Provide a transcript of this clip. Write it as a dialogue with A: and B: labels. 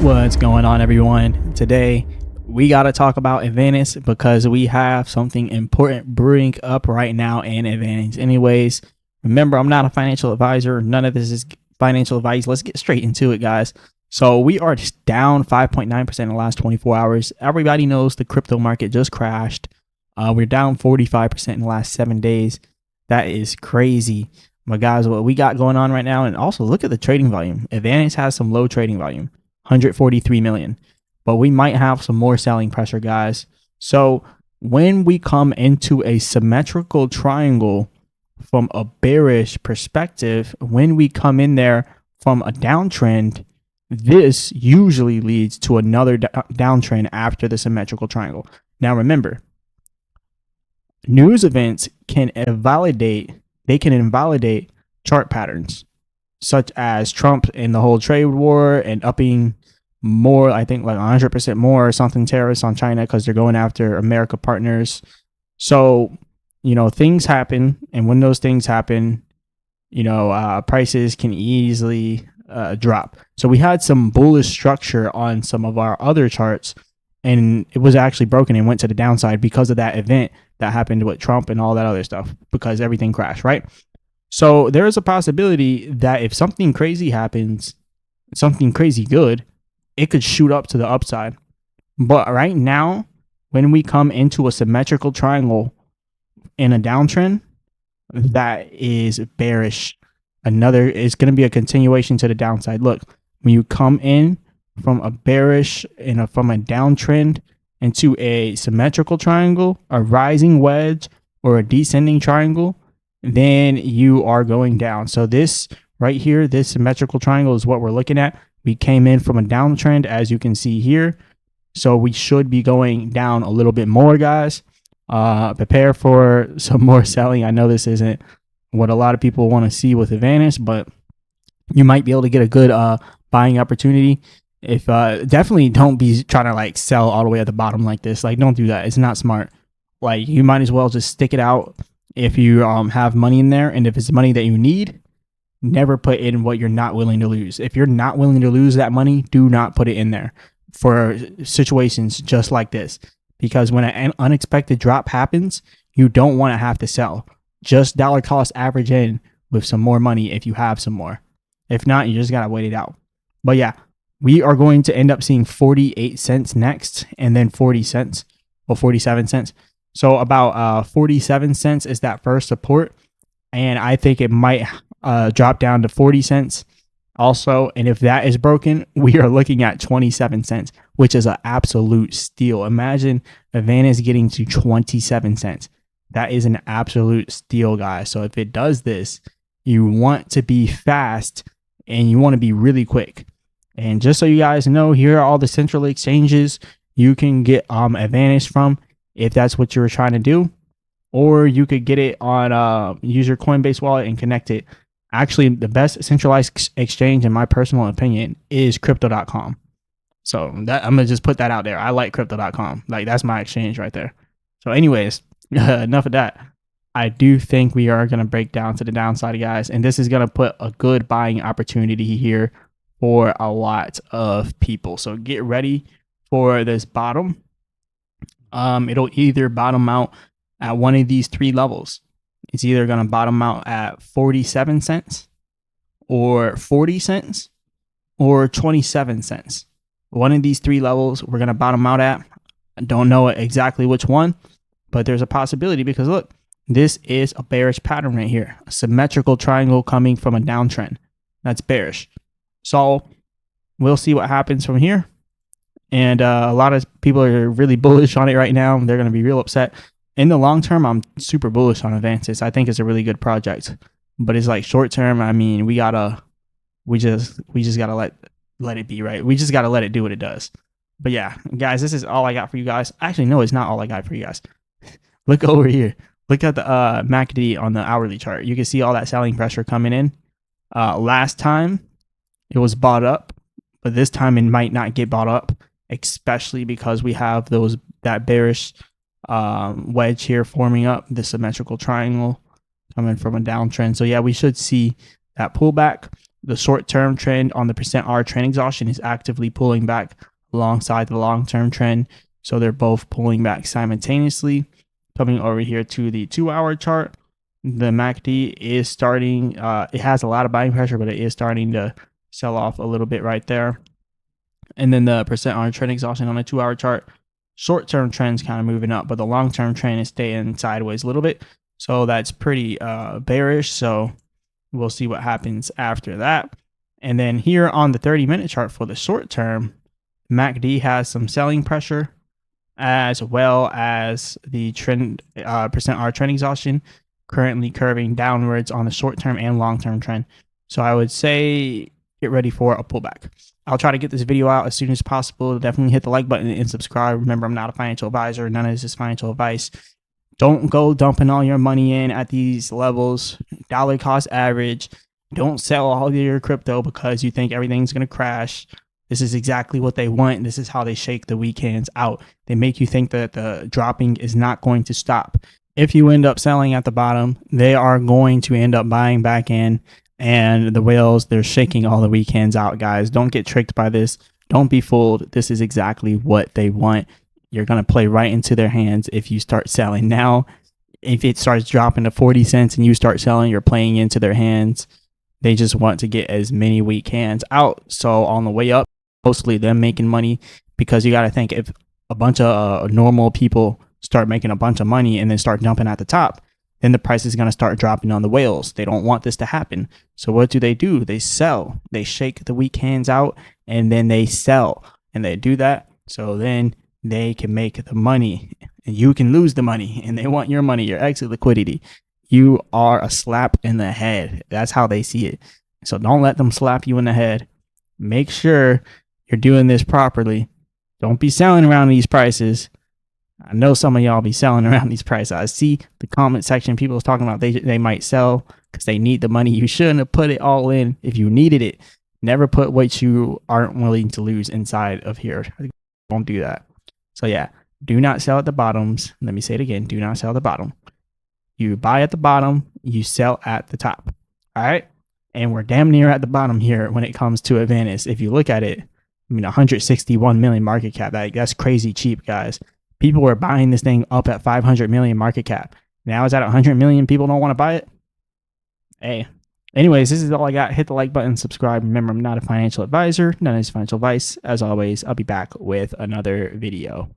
A: What's going on, everyone? Today we got to talk about Avantis because we have something important brewing up right now in Avantis. Anyways, remember, I'm not a financial advisor. None of this is financial advice. Let's get straight into it, guys. So we are down 5.9% in the last 24 hours. Everybody knows the crypto market just crashed. We're down 45% in the last 7 days. That is crazy. But guys, what we got going on right now, and also look at the trading volume. Avantis has some low trading volume. 143 million, but we might have some more selling pressure, guys. So when we come into a symmetrical triangle from a bearish perspective, when we come in there from a downtrend, this usually leads to another downtrend after the symmetrical triangle. Now remember, news events can invalidate chart patterns, such as Trump and the whole trade war and upping more, I think like 100% more or something tariffs on China because they're going after America partners. So, things happen. And when those things happen, prices can easily drop. So we had some bullish structure on some of our other charts, and it was actually broken and went to the downside because of that event that happened with Trump and all that other stuff, because everything crashed, right? So there is a possibility that if something crazy happens, something crazy good, it could shoot up to the upside. But right now, when we come into a symmetrical triangle in a downtrend, that is bearish. It's going to be a continuation to the downside. Look, when you come in from a bearish from a downtrend into a symmetrical triangle, a rising wedge, or a descending triangle, then you are going down. So this right here, this symmetrical triangle is what we're looking at. We came in from a downtrend, as you can see here. So we should be going down a little bit more, guys. Prepare for some more selling. I know this isn't what a lot of people want to see with Avantis, but you might be able to get a good buying opportunity. If definitely don't be trying to sell all the way at the bottom like this. Don't do that. It's not smart. You might as well just stick it out. If you have money in there, and if it's money that you need, never put in what you're not willing to lose. If you're not willing to lose that money, do not put it in there for situations just like this. Because when an unexpected drop happens, you don't want to have to sell. Just dollar cost average in with some more money if you have some more. If not, you just got to wait it out. But yeah, we are going to end up seeing 48 cents next, and then 40 cents or 47 cents. So about 47 cents is that first support. And I think it might drop down to 40 cents also. And if that is broken, we are looking at 27 cents, which is an absolute steal. Imagine Avantis getting to 27 cents. That is an absolute steal, guys. So if it does this, you want to be fast and you want to be really quick. And just so you guys know, here are all the central exchanges you can get Avantis from, if that's what you were trying to do. Or you could get it on use your Coinbase wallet and connect it. Actually, the best centralized exchange, in my personal opinion, is crypto.com. So I'm gonna just put that out there. I like crypto.com. That's my exchange right there. So anyways, enough of that. I do think we are gonna break down to the downside, guys, and this is gonna put a good buying opportunity here for a lot of people. So get ready for this bottom. It'll either bottom out at one of these three levels. It's either going to bottom out at 47 cents or 40 cents or 27 cents. One of these three levels we're going to bottom out at. I don't know exactly which one, but there's a possibility because look, this is a bearish pattern right here. A symmetrical triangle coming from a downtrend. That's bearish. So we'll see what happens from here. And a lot of people are really bullish on it right now. They're going to be real upset. In the long term, I'm super bullish on Avantis. I think it's a really good project. But it's short term. I mean, we just gotta let it be, right? We just gotta let it do what it does. But yeah, guys, this is all I got for you guys. Actually, no, it's not all I got for you guys. Look over here. Look at the MACD on the hourly chart. You can see all that selling pressure coming in. Last time it was bought up, but this time it might not get bought up, especially because we have that bearish wedge here forming up, the symmetrical triangle coming from a downtrend. So yeah, we should see that pullback. The short-term trend on the percent R trend exhaustion is actively pulling back alongside the long-term trend. So they're both pulling back simultaneously. Coming over here to the 2-hour chart, the MACD is starting, it has a lot of buying pressure, but it is starting to sell off a little bit right there. And then the percent R trend exhaustion on the 2-hour chart, short-term trend's kind of moving up, but the long-term trend is staying sideways a little bit. So that's pretty bearish. So we'll see what happens after that. And then here on the 30-minute chart for the short term, MACD has some selling pressure, as well as the trend percent R trend exhaustion currently curving downwards on the short term and long term trend. So I would say get ready for a pullback. I'll try to get this video out as soon as possible. Definitely hit the like button and subscribe. Remember, I'm not a financial advisor. None of this is financial advice. Don't go dumping all your money in at these levels. Dollar cost average. Don't sell all your crypto because you think everything's going to crash. This is exactly what they want. This is how they shake the weekends out. They make you think that the dropping is not going to stop. If you end up selling at the bottom, they are going to end up buying back in. And the whales, they're shaking all the weekends out, guys. Don't get tricked by this. Don't be fooled. This is exactly what they want. You're going to play right into their hands if you start selling now. If it starts dropping to 40 cents and you start selling, you're playing into their hands. They just want to get as many weak hands out. So on the way up, mostly them making money, because you got to think, if a bunch of normal people start making a bunch of money and then start jumping at the top, then the price is going to start dropping on the whales. They don't want this to happen. So what do? They sell. They shake the weak hands out and then they sell. And they do that so then they can make the money and you can lose the money, and they want your money, your exit liquidity. You are a slap in the head. That's how they see it. So don't let them slap you in the head. Make sure you're doing this properly. Don't be selling around these prices. I know some of y'all be selling around these prices. I see the comment section, people talking about they might sell because they need the money. You shouldn't have put it all in if you needed it. Never put what you aren't willing to lose inside of here. Don't do that. So yeah, do not sell at the bottoms. Let me say it again. Do not sell at the bottom. You buy at the bottom, you sell at the top. All right. And we're damn near at the bottom here when it comes to Avantis. If you look at it, I mean, 161 million market cap. That's crazy cheap, guys. People were buying this thing up at 500 million market cap. Now it's at 100 million. People don't want to buy it. Hey, anyways, this is all I got. Hit the like button, subscribe. Remember, I'm not a financial advisor. None of this financial advice. As always, I'll be back with another video.